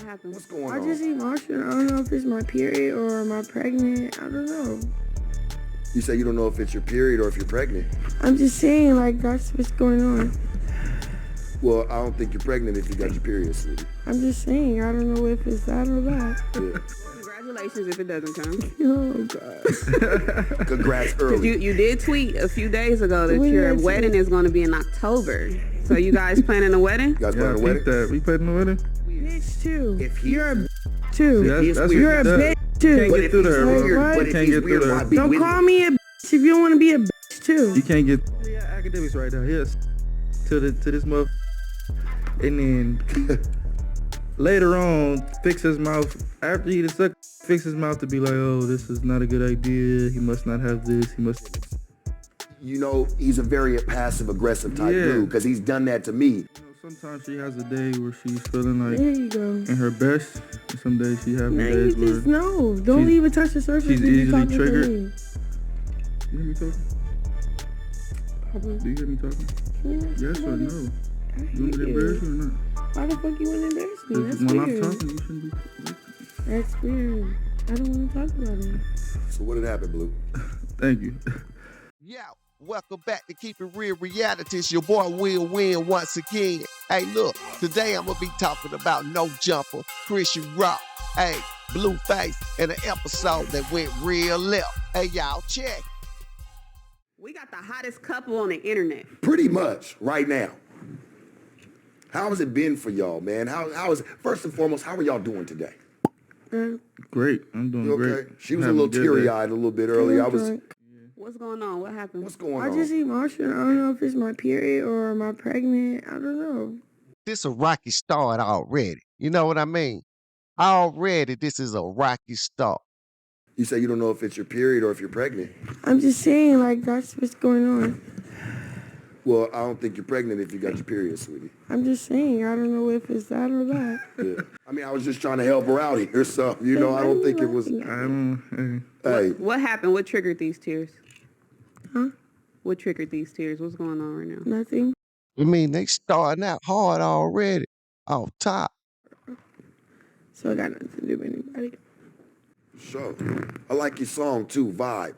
happened? What's going on? I just emotional. I don't know if it's my period or am I pregnant. I don't know. You say you don't know if it's your period or if you're pregnant. I'm just saying, like, that's what's going on. Well, I don't think you're pregnant if you got your period, sweetie. I'm just saying, I don't know if it's that or that. Yeah. Congratulations if it doesn't come. Oh, God. Congrats early. You did tweet a few days ago that When your did I wedding tweet? is going to be in October. So you guys planning a wedding? You guys Yeah, planning I a wedding? think that. We planning the wedding? Bitch, too. If he- You're a bitch, too. See, that's You're a what bitch, Can't too. get through to her, Like, bro. what? But if Can't he's get weird, through why to her. be Don't with call him? me a bitch if you don't want to be a bitch, too. You can't get academics right now. Yes. To this mother. And then later on, fix his mouth. After he suck, fix his mouth to be like, oh, this is not a good idea. He must not have this. He must. You know, he's a very passive-aggressive type Yeah. dude because he's done that to me. You know, sometimes she has a day where she's feeling like There you go. in her best. And some days she having Now you days where just know. Don't she's- even touch the surface. she's when you easily talking to triggered. me. You hear me talking? Probably. Do you hear me talking? Yeah, Yes or probably. no? I You want me hate to you. embarrass you or not? Why the fuck you want to embarrass me? That's When I'm weird. talking, you shouldn't be. That's weird. I don't want to talk about it. So what had happened, Blue? Thank you. Yeah, welcome back to Keep It Real Reality. It's your boy Win once again. Hey, look, today I'm gonna be talking about No Jumper, Chrisean Rock, hey, Blueface, and an episode that went real left. Hey, y'all, check. We got the hottest couple on the internet. Pretty much right now. How has it been for y'all, man? How is first and foremost, how are y'all doing today? Great. I'm doing You okay? great. She was a Having little good day. teary-eyed a little bit earlier. I was. drunk. What's going on? What happened? What's going I on? just emotional. I don't know if it's my period or am I pregnant. I don't know. This a rocky start already. You know what I mean? Already, this is a rocky start. You say you don't know if it's your period or if you're pregnant. I'm just saying, like, that's what's going on. Well, I don't think you're pregnant if you got your period, sweetie. I'm just saying, I don't know if it's that or that. Yeah. I mean, I was just trying to help her out here, so you know, I don't think it was. I don't. Hey, What happened? What triggered these tears? Huh? What triggered these tears? What's going on right now? Nothing. I mean, they starting out hard already, off top. So I got nothing to do with anybody. sure. I like your song too, Vibes.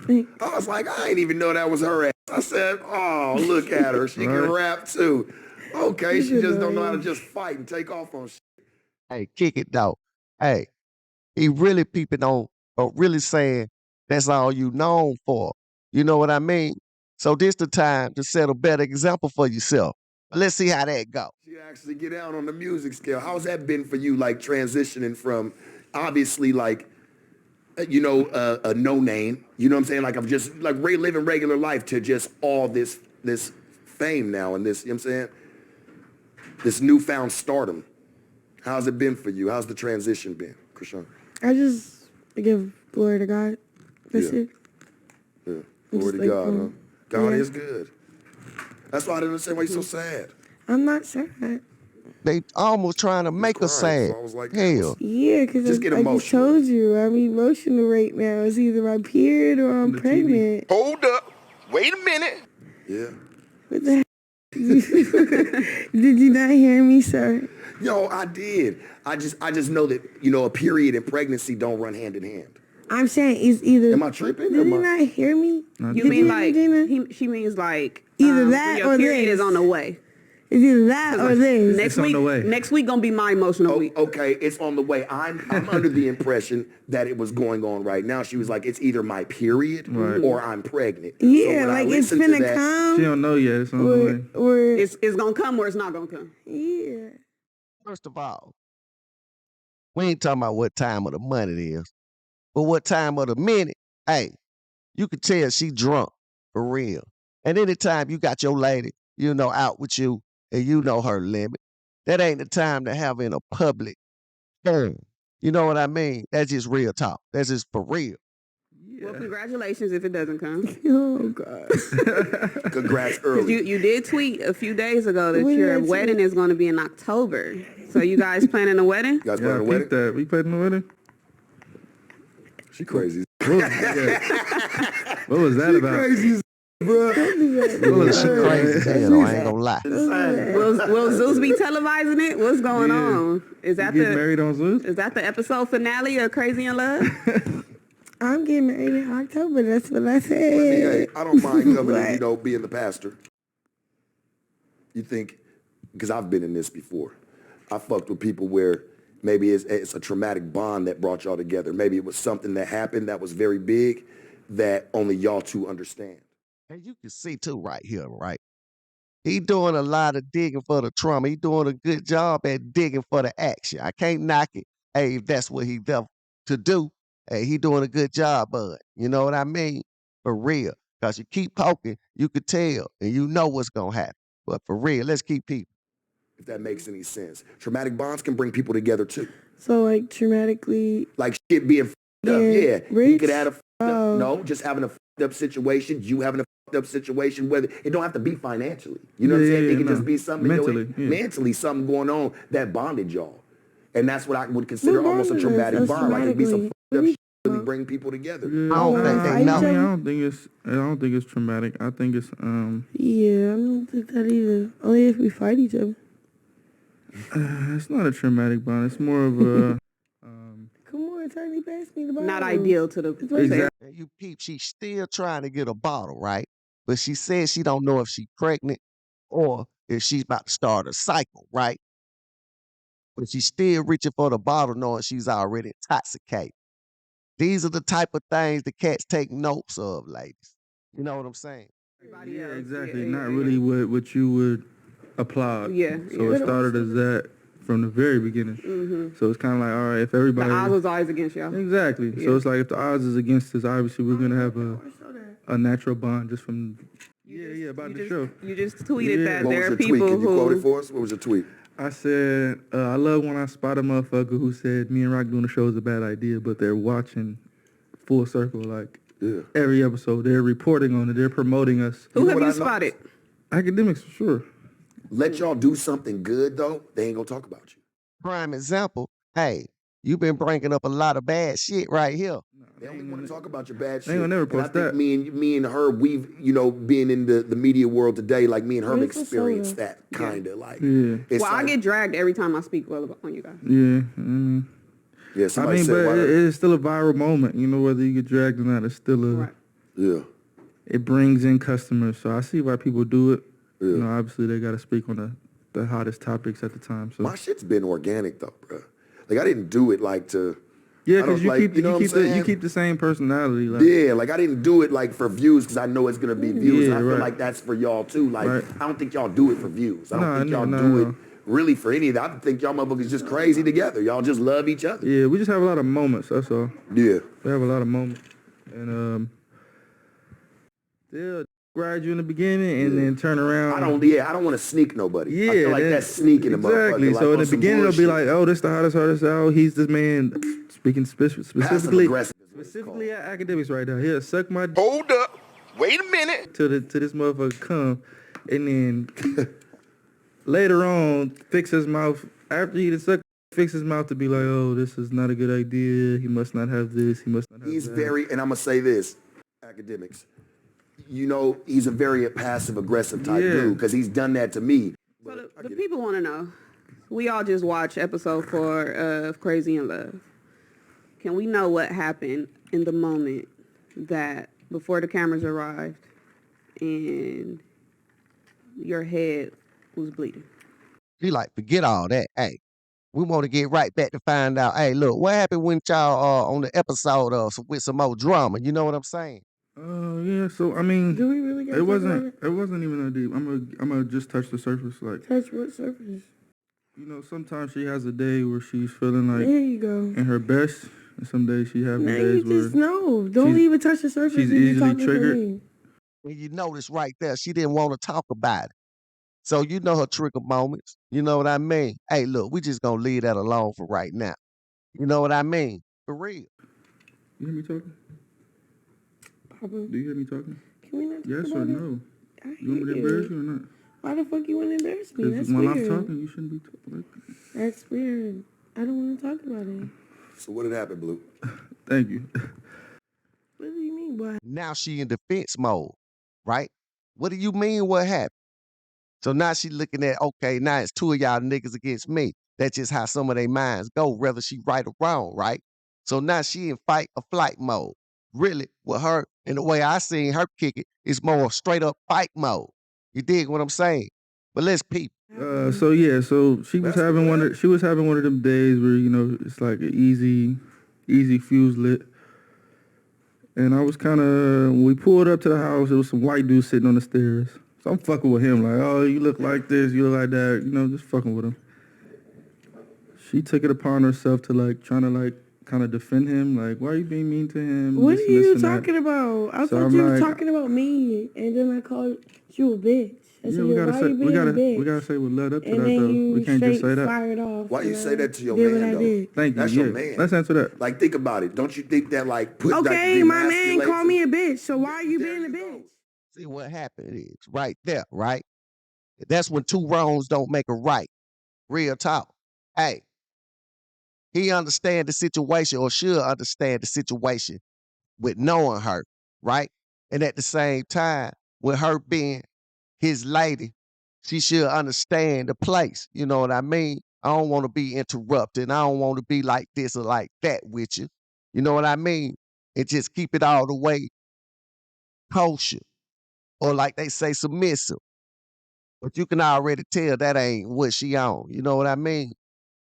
Thanks. I was like, I ain't even know that was her ass. I said, oh, look at her. She can rap too. Okay, she just don't know how to just fight and take off on shit. Hey, kick it though. Hey, he really peeping on, or really saying that's all you known for. You know what I mean? So this the time to set a better example for yourself. Let's see how that go. She actually get out on the music scale. How's that been for you, like transitioning from obviously like, you know, a no name, you know what I'm saying? Like I'm just like living regular life to just all this fame now and this, you know what I'm saying? This newfound stardom. How's it been for you? How's the transition been, Chrisean? I just give glory to God. That's Yeah. it. Yeah. I'm Glory just to like, God, huh? God yeah. is good. That's why I didn't understand why you're so sad. I'm not sad. They almost trying to make us crying, sad. so I was like, Hell, Yeah, because Just get I just emotional. told you, I'm emotional right now. It's either my period or I'm the TV. pregnant. Hold up. Wait a minute. Yeah. What the heck? Did you not hear me, sir? Yo, I did. I just know that, you know, a period and pregnancy don't run hand in hand. I'm saying it's either. Am I tripping? Did Am you I- not hear me? You Did mean you like hear me, Gina? she means like Either that your or period this. is on the way. It's either that or this. Next It's on week, the way. next week gonna be my emotional Oh, week. okay, it's on the way. I'm under the impression that it was going on right now. She was like, it's either my period Right. or I'm pregnant. So Yeah, when I like it's listened to finna that- come. She don't know yet. It's on the way. Or It's gonna come or it's not gonna come. yeah. first of all, we ain't talking about what time of the month it is, but what time of the minute. Hey, you can tell she drunk for real. And anytime you got your lady, you know, out with you and you know her limit, that ain't the time to have in a public forum. You know what I mean? That's just real talk. That's just for real. Well, congratulations if it doesn't come. Oh God. Congrats 'Cause early. you did tweet a few days ago that When your did I wedding tweet? is going to be in October. So you guys planning a wedding? You guys Yeah, planning I a wedding? peeped that. We planning the wedding? She crazy. What was that about? Crazy. bro. Yeah, she crazy as hell, though, I ain't gonna lie. Will Zeus be televising it? What's going on? Is that Get married on Zeus? Is that the episode finale of Crazy in Love? I'm getting married in October. That's what I said. Hey, I don't mind coming What? and, being the pastor. You think, because I've been in this before. I fucked with people where maybe it's a traumatic bond that brought y'all together. Maybe it was something that happened that was very big that only y'all two understand. And you can see too right here, right? He doing a lot of digging for the trauma. He doing a good job at digging for the action. I can't knock it. Hey, if that's what he there to do, hey, he doing a good job, bud. You know what I mean? For real. Because you keep poking, you could tell, and you know what's going to happen. But for real, let's keep people. If that makes any sense. Traumatic bonds can bring people together too. So like traumatically. Like shit being fucked up. Yeah. He Rich? could have no, just having a fucked up situation, you having a fucked up situation, whether it don't have to be financially. You know what I'm saying? It can just be something mentally something going on that bonded y'all. And that's what I would consider almost a traumatic bond. Like it'd be some fucked up shit really bring people together. Yeah, I don't think they know. I don't think it's traumatic. I think it's Yeah, I don't think that either. Only if we fight each other. it's not a traumatic bond. It's more of a Come on, Tiny, pass me the bottle. Not ideal to the exactly. And you peep, she's still trying to get a bottle, right? But she says she don't know if she's pregnant or if she's about to start a cycle, right? But she's still reaching for the bottle knowing she's already intoxicated. These are the type of things the cats take notes of, ladies. You know what I'm saying? Yeah, exactly. Not really what you would applaud. Yeah. So it started as that from the very beginning. Mm-hmm. So it's kind of like, all right, if everybody... The odds was always against y'all. Exactly. Yeah. So it's like if the odds is against us, obviously we're going to have a natural bond just from... about the show. You just tweeted that What there was are your people tweet? Can you who... quote it for us? What was your tweet? I said, I love when I spot a motherfucker who said me and Rock doing the show is a bad idea, but they're watching full circle, like every episode. They're reporting on it. They're promoting us. Who have you spotted? Academics, for sure. Let y'all do something good, though, they ain't going to talk about you. Prime example, hey, you've been bringing up a lot of bad shit right here. They only want to talk about your bad shit. They ain't gonna never post and I think me and her, we've, being in the media world today, like me and her have experienced that kind of like. Yeah. It's Well, I like, get dragged every time I speak well on you guys. Yeah, somebody said, but it's still a viral moment. You know, whether you get dragged or not, it's still a... Right. Yeah. It brings in customers, so I see why people do it. Yeah. You know, obviously they got to speak on the hottest topics at the time. So my shit's been organic though, bro. Like I didn't do it like to. Yeah, because you keep the same personality. Like, yeah, like I didn't do it like for views because I know it's gonna be views. Yeah, and I feel like that's for y'all too. Like I don't think y'all do it for views. I don't think y'all do it really for any of that. I think y'all motherfuckers just crazy together. Y'all just love each other. Yeah, we just have a lot of moments. That's all. Yeah, we have a lot of moments, and they'll grab you in the beginning and then turn around. I don't want to sneak nobody. Yeah, I feel like that's sneaking exactly. Motherfucker. So like, in the beginning it'll be like, oh, this the hottest out. He's this man. Speaking specifically at academics right now. He'll suck my Hold up. Wait a minute. till this motherfucker come, and then later on fix his mouth after he suck. Fix his mouth to be like, oh, this is not a good idea. He must not have this. He must not have He's that. very, and I'm gonna say this, academics. He's a very passive aggressive type dude because he's done that to me. So the people want to know. We all just watched episode 4 of Crazy in Love. Can we know what happened in the moment that before the cameras arrived and your head was bleeding? He like, forget all that. Hey, we want to get right back to find out. Hey, look, what happened when y'all on the episode with some more drama? You know what I'm saying? Yeah. So I mean, Do we really get it wasn't even that deep. I'm gonna just touch the surface. Like touch what surface? You know, sometimes she has a day where she's feeling like There you go. in her best, and some days she having Now days you where just know. Don't even touch the surface. she's when you easily talking to triggered. me. And you notice right there, she didn't want to talk about it. So you know her trigger moments. You know what I mean? Hey, look, we just gonna leave that alone for right now. You know what I mean? For real. You hear me talking? Papa, Do you hear me talking? can we not talk Yes or about it? no? I You want me to hear embarrass you or not? Why the fuck you want to embarrass me? That's Because when weird. I'm talking, you shouldn't be talking like that. That's weird. I don't want to talk about it. So what had happened, Blue? Thank you. What do you mean, boy? Now she in defense mode. right? What do you mean what happened? So now she looking at, okay, now it's two of y'all niggas against me. That's just how some of their minds go, whether she right or wrong, right? So now she in fight or flight mode. Really, with her, and the way I seen her kick it, is more straight up fight mode. You dig what I'm saying? But let's peep. So yeah, so she was having one of them days where, you know, it's like an easy fuse lit. And I was when we pulled up to the house, there was some white dude sitting on the stairs. So I'm fucking with him, like, oh, you look like this, you look like that, you know, just fucking with him. She took it upon herself to like trying to like kind of defend him, like, why are you being mean to him? What this are and this you and that. talking about? I So thought I'm you were like- talking about me, and then I called you a bitch. I said, Yeah, we why gotta are you being a bitch? we gotta say what led up to and that then though. you We can't straight just say that. fired off. Why you say that to your did man, what I though? did. Thank you. That's yeah. your man. Let's answer that. Like, think about it. Don't you think that, like, put Okay, like, my man demasculates called me him? a bitch, so why are you There being a you bitch? go. See what happened is right there, right? That's when two wrongs don't make a right. Real talk. Hey, he understand the situation or should understand the situation with knowing her, right? And at the same time, with her being his lady, she should understand the place. You know what I mean? I don't want to be interrupted. I don't want to be like this or like that with you. You know what I mean? And just keep it all the way kosher. Or like they say, submissive. But you can already tell that ain't what she on. You know what I mean?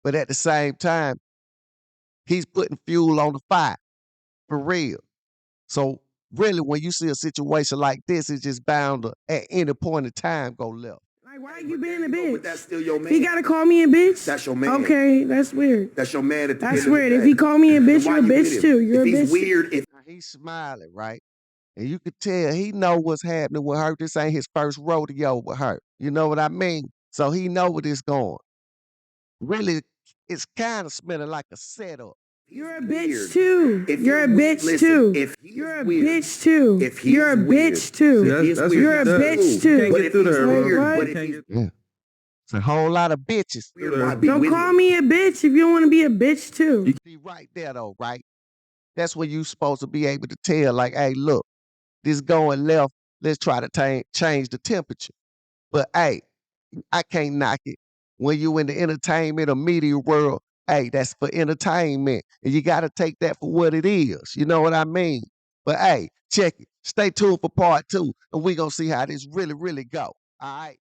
But at the same time, he's putting fuel on the fire. For real. So really, when you see a situation like this, it's just bound to, at any point in time, go left. Like, why are you being a But bitch? that's still your man. He gotta call me a bitch? That's your man. Okay, that's weird. That's your man at the That's end of weird. the If day. he called me a bitch, Why you're a you with bitch him? too. You're if a bitch he's too. weird, if Now, he's smiling, right? And you could tell he know what's happening with her. This ain't his first rodeo with her. You know what I mean? So he know where this going. Really, it's kind of smelling like a setup. You're a he's bitch weird, too. if You're a weird- bitch listen, too. If he's You're a weird, bitch too. if he's You're a weird, bitch too. See, if he's that's weird, You're a that's bitch cool. too. Can't But get if through he's to her, Like, weird, what? but if Can't he's get- Yeah. It's a whole lot of bitches. weird, why be Don't with call him? me a bitch if you don't want to be a bitch too. See, right there though, right? That's when you supposed to be able to tell, like, hey, look, this going left. Let's try to change the temperature. But hey, I can't knock it. When you in the entertainment or media world, hey, that's for entertainment. And you got to take that for what it is. You know what I mean? But hey, check it. Stay tuned for part 2, and we going to see how this really, really go. All right?